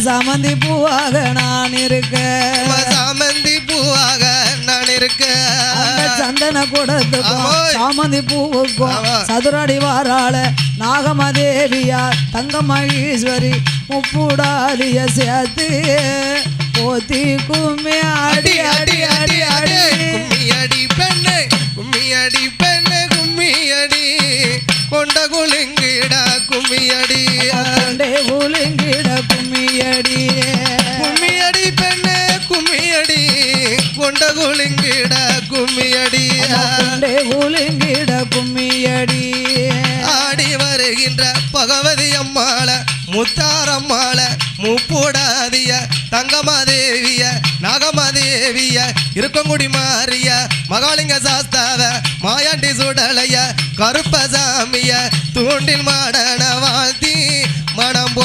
சாமந்தி பூவாக நான் இருக்க சாமந்தி பூவாக நான் இருக்க சந்தன கூடத்துக்கும் சாமந்தி பூவுக்கும் சதுரடி வாராள நாகமதேவியா தங்கமகீஸ்வரி முப்புடாதிய சேர்த்து போத்தி கும்மி அடி அடி அடி அடி கும்மி அடி பெண்ணே கும்மி அடி பெண்ணே கும்மி அடி கொண்ட குலுங்கிட கும்மி அடி கொண்டே குலுங்கிட கும்மி அடி கும்மி அடி பெண்ணே கும்மி அடி கொண்ட குலுங்கிட கும்மி அடி கொண்டே குலுங்கிட கும்மி அடி ஆடி வருகின்ற பகவதி அம்மாள முத்தாரம்மாள முப்புடாதிய தங்கமாதேவிய நாகமாதேவிய இருக்கங்குடி மாறிய மகாலிங்க சாஸ்தாவ மாயாண்டி சுடலைய கருப்பசாமிய தூண்டில் மாடன வாழ்த்தி மனம்